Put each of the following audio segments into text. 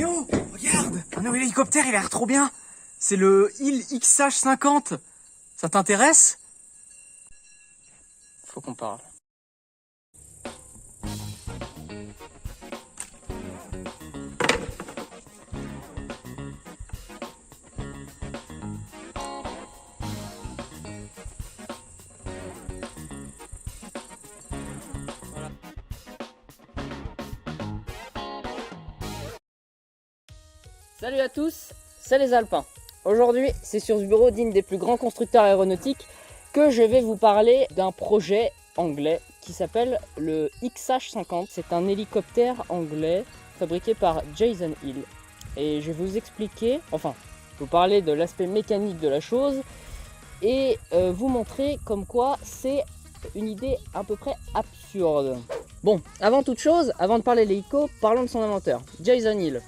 Yo, regarde, un nouvel hélicoptère, il a l'air trop bien. C'est le IL XH50. Ça t'intéresse? Faut qu'on parle. Salut à tous, c'est les Alpins. Aujourd'hui, c'est sur le bureau d'une des plus grands constructeurs aéronautiques que je vais vous parler d'un projet anglais qui s'appelle le XH50. C'est un hélicoptère anglais fabriqué par Jason Hill. Et je vais vous expliquer, vous parler de l'aspect mécanique de la chose et vous montrer comme quoi c'est une idée à peu près absurde. Bon, avant toute chose, avant de parler de l'hélico, parlons de son inventeur, Jason Hill.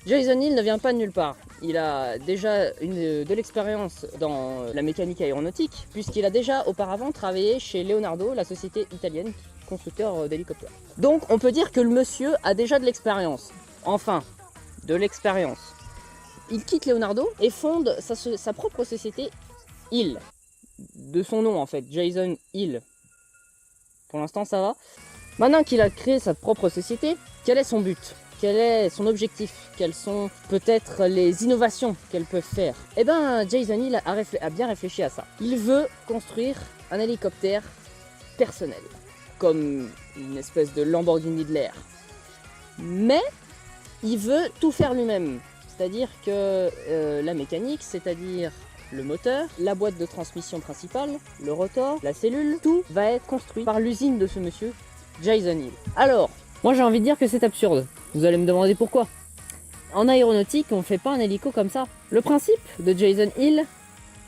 Jason Hill ne vient pas de nulle part. Il a déjà de l'expérience dans la mécanique aéronautique, puisqu'il a déjà auparavant travaillé chez Leonardo, la société italienne constructeur d'hélicoptères. Donc on peut dire que le monsieur a déjà de l'expérience. Enfin, de l'expérience. Il quitte Leonardo et fonde sa propre société Hill. De son nom en fait, Jason Hill. Pour l'instant ça va. Maintenant qu'il a créé sa propre société, quel est son but ? Quel est son objectif? Quelles sont peut-être les innovations qu'elle peut faire? Eh bien, Jason Hill a bien réfléchi à ça. Il veut construire un hélicoptère personnel, comme une espèce de Lamborghini de l'air. Mais il veut tout faire lui-même. C'est-à-dire que la mécanique, c'est-à-dire le moteur, la boîte de transmission principale, le rotor, la cellule, tout va être construit par l'usine de ce monsieur, Jason Hill. Alors, moi j'ai envie de dire que c'est absurde. Vous allez me demander pourquoi. En aéronautique, on ne fait pas un hélico comme ça. Le principe de Jason Hill,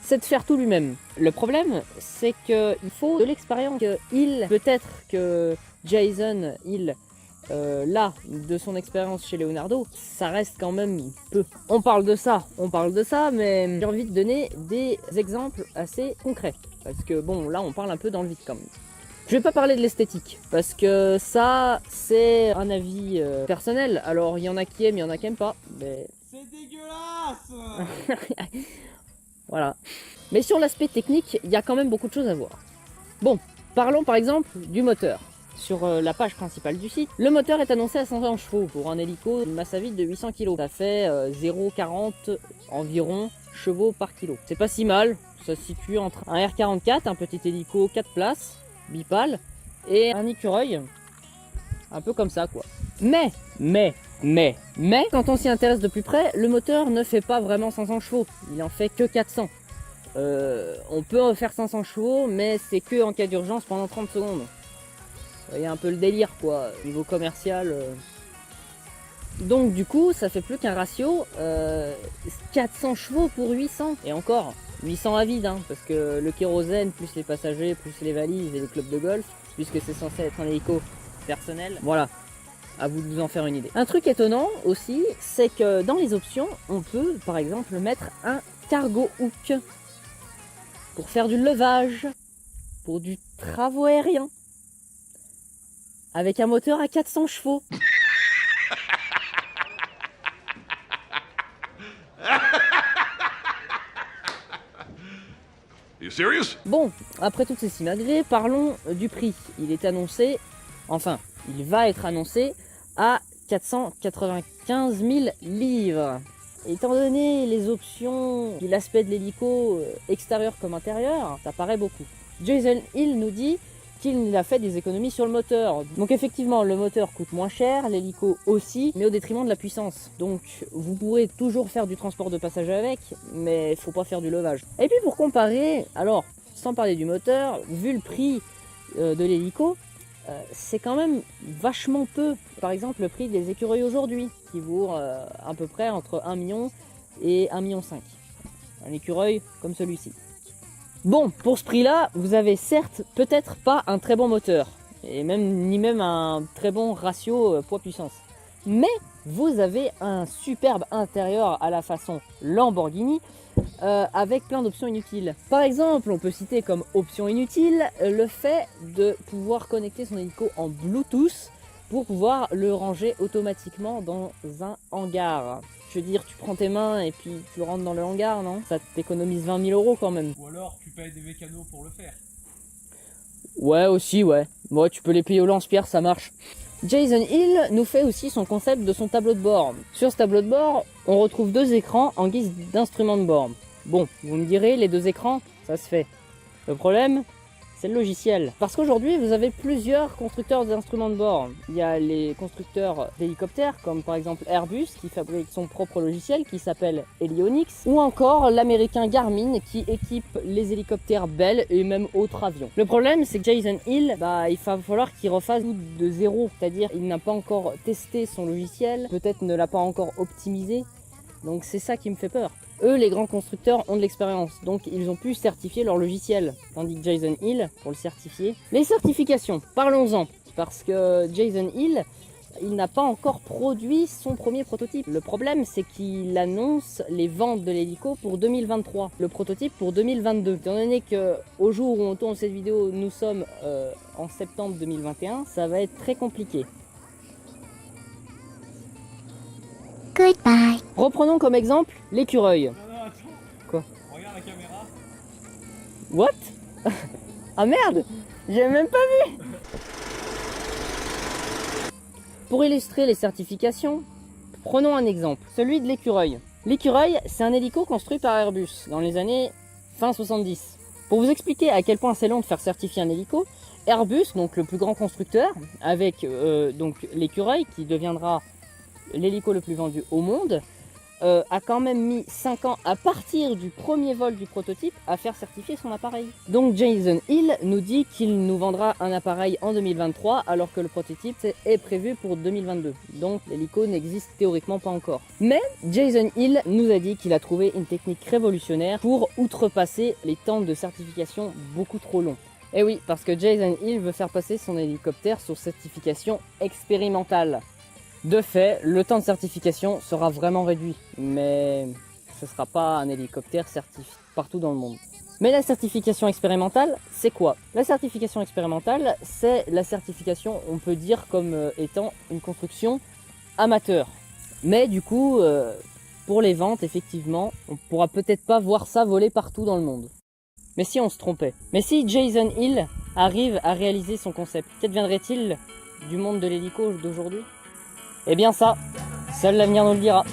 c'est de faire tout lui-même. Le problème, c'est qu'il faut de l'expérience. Peut-être que Jason Hill, là, de son expérience chez Leonardo, ça reste quand même peu. On parle de ça, mais j'ai envie de donner des exemples assez concrets. Parce que bon, là, on parle un peu dans le vide quand même. Je vais pas parler de l'esthétique, parce que ça, c'est un avis personnel. Alors, il y en a qui aiment, il y en a qui aiment pas, mais... C'est dégueulasse. Voilà. Mais sur l'aspect technique, il y a quand même beaucoup de choses à voir. Bon, parlons par exemple du moteur. Sur la page principale du site, le moteur est annoncé à 120 chevaux pour un hélico d'une masse à vide de 800 kg. Ça fait 0,40 environ chevaux par kilo. C'est pas si mal, ça se situe entre un R44, un petit hélico 4 places, bipale, et un écureuil, un peu comme ça quoi. Mais, quand on s'y intéresse de plus près, le moteur ne fait pas vraiment 500 chevaux, il en fait que 400. On peut en faire 500 chevaux, mais c'est que en cas d'urgence pendant 30 secondes. Vous voyez un peu le délire quoi, niveau commercial. Donc du coup, ça fait plus qu'un ratio 400 chevaux pour 800, et encore 800 à vide, hein, parce que le kérosène, plus les passagers, plus les valises et les clubs de golf, puisque c'est censé être un hélico personnel. Voilà, à vous de vous en faire une idée. Un truc étonnant aussi, c'est que dans les options, on peut par exemple mettre un cargo hook pour faire du levage, pour du travaux aérien, avec un moteur à 400 chevaux. You serious? Bon, après toutes ces simagrées, parlons du prix. Il est annoncé, il va être annoncé à 495 000 livres. Étant donné les options et l'aspect de l'hélico extérieur comme intérieur, ça paraît beaucoup. Jason Hill nous dit qu'il a fait des économies sur le moteur. Donc effectivement, le moteur coûte moins cher, l'hélico aussi, mais au détriment de la puissance. Donc vous pourrez toujours faire du transport de passagers avec, mais faut pas faire du levage. Et puis pour comparer, alors, sans parler du moteur, vu le prix de l'hélico, c'est quand même vachement peu. Par exemple, le prix des écureuils aujourd'hui, qui vaut à peu près entre 1 million et 1,5 million. Un écureuil comme celui-ci. Bon, pour ce prix-là, vous avez certes peut-être pas un très bon moteur, et ni même un très bon ratio poids-puissance. Mais vous avez un superbe intérieur à la façon Lamborghini, avec plein d'options inutiles. Par exemple, on peut citer comme option inutile le fait de pouvoir connecter son hélico en Bluetooth pour pouvoir le ranger automatiquement dans un hangar. Je veux dire, tu prends tes mains et puis tu le rentres dans le hangar, non? Ça t'économise 20 000 € quand même. Ou alors tu payes des mécanos pour le faire. Ouais, aussi, ouais. Ouais, tu peux les payer au lance-pierre, ça marche. Jason Hill nous fait aussi son concept de son tableau de bord. Sur ce tableau de bord, on retrouve 2 écrans en guise d'instrument de bord. Bon, vous me direz, les 2 écrans, ça se fait. Le problème, c'est le logiciel. Parce qu'aujourd'hui, vous avez plusieurs constructeurs d'instruments de bord. Il y a les constructeurs d'hélicoptères, comme par exemple Airbus, qui fabrique son propre logiciel, qui s'appelle Helionyx, ou encore l'américain Garmin, qui équipe les hélicoptères Bell et même autres avions. Le problème, c'est que Jason Hill, il va falloir qu'il refasse tout de zéro. C'est-à-dire, il n'a pas encore testé son logiciel, peut-être ne l'a pas encore optimisé. Donc c'est ça qui me fait peur. Eux, les grands constructeurs, ont de l'expérience, donc ils ont pu certifier leur logiciel. Tandis que Jason Hill, pour le certifier... Les certifications, parlons-en. Parce que Jason Hill, il n'a pas encore produit son premier prototype. Le problème, c'est qu'il annonce les ventes de l'hélico pour 2023. Le prototype pour 2022. Étant donné qu'au jour où on tourne cette vidéo, nous sommes en septembre 2021, ça va être très compliqué. Goodbye. Reprenons comme exemple l'écureuil. Non, non, attends. Quoi? Regarde la caméra. What? Ah merde, j'ai même pas vu. Pour illustrer les certifications, prenons un exemple, celui de l'écureuil. L'écureuil, c'est un hélico construit par Airbus dans les années fin 70. Pour vous expliquer à quel point c'est long de faire certifier un hélico, Airbus, donc le plus grand constructeur, avec donc l'écureuil qui deviendra l'hélico le plus vendu au monde, a quand même mis 5 ans à partir du premier vol du prototype à faire certifier son appareil. Donc Jason Hill nous dit qu'il nous vendra un appareil en 2023 alors que le prototype est prévu pour 2022. Donc l'hélico n'existe théoriquement pas encore. Mais Jason Hill nous a dit qu'il a trouvé une technique révolutionnaire pour outrepasser les temps de certification beaucoup trop longs. Et oui, parce que Jason Hill veut faire passer son hélicoptère sur certification expérimentale. De fait, le temps de certification sera vraiment réduit, mais ce ne sera pas un hélicoptère certifié partout dans le monde. Mais la certification expérimentale, c'est quoi? La certification expérimentale, c'est la certification, on peut dire, comme étant une construction amateur. Mais du coup, pour les ventes, effectivement, on pourra peut-être pas voir ça voler partout dans le monde. Mais si on se trompait? Mais si Jason Hill arrive à réaliser son concept, qu'adviendrait-il du monde de l'hélico d'aujourd'hui? Eh bien ça, seul l'avenir nous le dira.